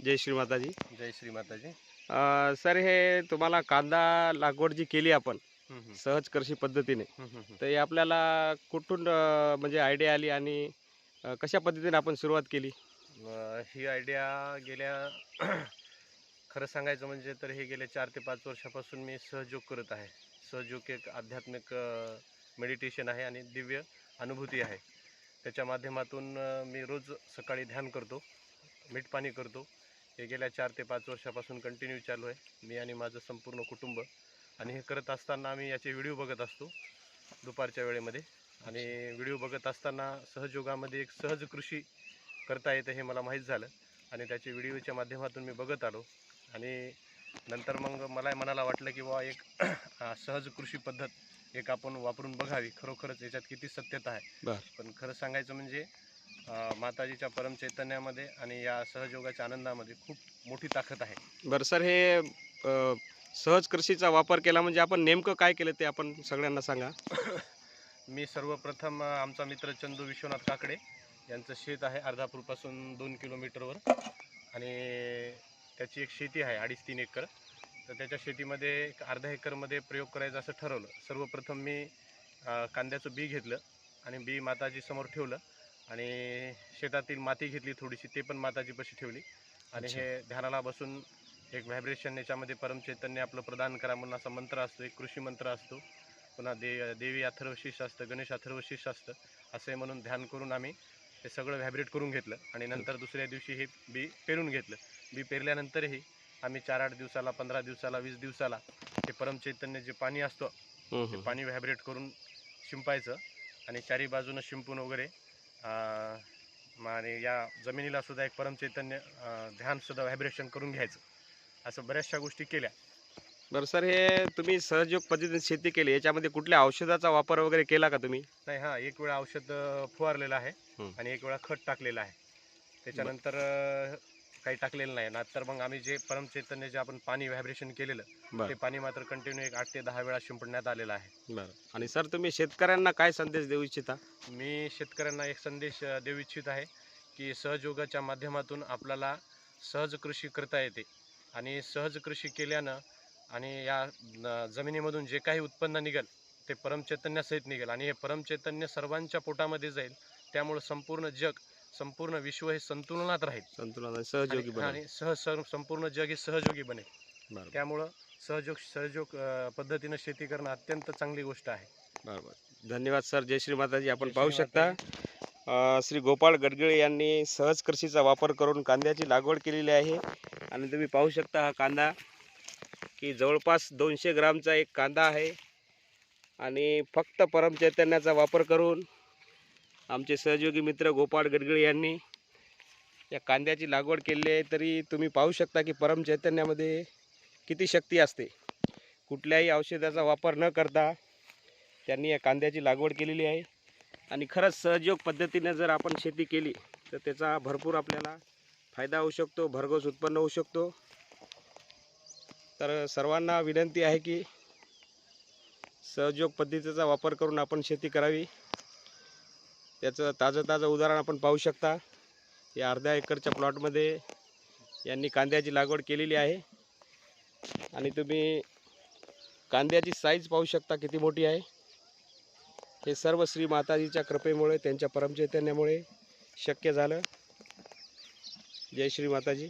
जय श्री माताजी. जय श्री माताजी. सर, हे तुम्हाला कांदा लागवड जी केली आपण हं, हं. सहज कृषी पद्धतीने, हं, हं, हं. तर हे आपल्याला कुठून म्हणजे आयडिया आली आणि कशा पद्धतीने आपण सुरुवात केली? ही आयडिया गेल्या खरं सांगायचं म्हणजे तर हे गेल्या 4 ते 5 वर्षापासून मी सहजयोग करत आहे. सहजयोग एक आध्यात्मिक मेडिटेशन आहे आणि दिव्य अनुभूती आहे. त्याच्या माध्यमातून मी रोज सकाळी ध्यान करतो, मीठ पाणी करतो. हे गेल्या 4 ते 5 वर्षापासून कंटिन्यू चालू आहे, मी आणि माझं संपूर्ण कुटुंब. आणि हे करत असताना आम्ही याचे व्हिडिओ बघत असतो दुपारच्या वेळेमध्ये. आणि व्हिडिओ बघत असताना सहजयोगामध्ये एक सहज कृषी करता येतं हे मला माहीत झालं आणि त्याचे व्हिडिओच्या माध्यमातून मी बघत आलो. आणि नंतर मग मला मनाला वाटलं की बाबा एक सहज कृषी पद्धत एक आपण वापरून बघावी. खरोखरच याच्यात किती सत्यता आहे. बरं. पण खरं सांगायचं म्हणजे माताजीच्या परमचैतन्यामध्ये आणि या सहजयोगाच्या आनंदामध्ये खूप मोठी ताकद आहे. बरं सर, हे सहज कृषीचा वापर केला म्हणजे आपण नेमकं काय केलं ते आपण सगळ्यांना सांगा. मी सर्वप्रथम आमचा मित्र चंदू विश्वनाथ काकडे यांचं शेत आहे अर्धापूरपासून 2 किलोमीटरवर. आणि त्याची एक शेती आहे 2.5-3 एकर. तर त्याच्या शेतीमध्ये एक अर्धा एकरमध्ये प्रयोग करायचा असं ठरवलं. सर्वप्रथम मी कांद्याचं बी घेतलं आणि बी माताजी समोर ठेवलं आणि शेतातील माती घेतली थोडीशी, ते पण माताजीपाशी ठेवली. आणि हे ध्यानाला बसून एक व्हायब्रेशन याच्यामध्ये परमचैतन्य आपलं प्रदान करा म्हणून असा मंत्र असतो, एक कृषी मंत्र असतो. पुन्हा देवी अथर्वशीर्ष असतं, गणेश अथर्वशीर्ष असतं. असे म्हणून ध्यान करून आम्ही हे सगळं व्हायब्रेट करून घेतलं आणि नंतर दुसऱ्या दिवशी हे बी पेरून घेतलं. बी पेरल्यानंतरही आम्ही 4-8 दिवसाला, 15 दिवसाला, 20 दिवसाला हे परमचैतन्य जे पाणी असतं ते पाणी व्हायब्रेट करून शिंपायचं आणि चारी बाजूनं शिंपून वगैरे आणि या जमिनीला सुद्धा एक परमचैतन्य ध्यानसुद्धा व्हायब्रेशन करून घ्यायचं. असं बऱ्याचशा गोष्टी केल्या. बरं सर, हे तुम्ही सहजयोग पद्धतीने शेती केली, याच्यामध्ये कुठल्या औषधाचा वापर वगैरे केला का तुम्ही? नाही, हां, एक वेळा औषध फवारलेलं आहे हं. आणि एक वेळा खत टाकलेलं आहे. त्याच्यानंतर काही टाकलेलं नाही. नंतर मग आम्ही जे परमचैतन्य जे आपण पाणी व्हायब्रेशन केलेलं ते बरं. पाणी मात्र कंटिन्यू एक 8 ते 10 वेळा शिंपडण्यात आलेलं आहे. बरं. आणि सर, तुम्ही शेतकऱ्यांना काय संदेश देऊ इच्छिता? मी शेतकऱ्यांना एक संदेश देऊ इच्छित आहे की सहजयोगाच्या माध्यमातून आपल्याला सहज कृषी करता येते आणि सहज कृषी केल्यानं आणि या जमिनीमधून जे काही उत्पन्न निघेल ते परमचैतन्यासहित निघेल आणि हे परमचैतन्य सर्वांच्या पोटामध्ये जाईल. त्यामुळं संपूर्ण जग, संपूर्ण विश्व हे संतुलनात राहील संतुलन सहजयोगी बनेल. आणि संपूर्ण जग हे सहयोगी बनेल. बरं. त्यामुळं सहयोग पद्धतीनं शेती करणं अत्यंत चांगली गोष्ट आहे. बरोबर. धन्यवाद सर. जय श्री माताजी. आपण जय पाहू श्री शकता श्री गोपाळ गडगिळे यांनी सहज कृषीचा वापर करून कांद्याची लागवड केलेली आहे. आणि तुम्ही पाहू शकता हा कांदा की जवळपास 200 ग्रामचा एक कांदा आहे. आणि फक्त परमचैतन्याचा वापर करून आमचे सहयोगी मित्र गोपाळ गडगिळे यांनी या कांद्याची लागवड केलेली आहे. तरी तुम्ही पाहू शकता की परमचैतन्यामध्ये किती शक्ती असते. कुठल्याही औषधाचा वापर न करता त्यांनी या कांद्याची लागवड केलेली आहे. आणि खरंच सहजयोग पद्धतीने जर आपण शेती केली तर त्याचा भरपूर आपल्याला फायदा होऊ शकतो, भरघोस उत्पन्न होऊ शकतो. तर सर्वांना विनंती आहे की सहजयोग पद्धतीचा वापर करून आपण शेती करावी. त्याचं ताजं उदाहरण आपण पाहू शकता. या अर्ध्या एकरच्या प्लॉटमध्ये यांनी कांद्याची लागवड केलेली आहे. आणि तुम्ही कांद्याची साईज पाहू शकता किती मोठी आहे. हे सर्व श्री माताजीच्या कृपेमुळे, त्यांच्या परमचैतन्यामुळे शक्य झालं. जय श्री माताजी.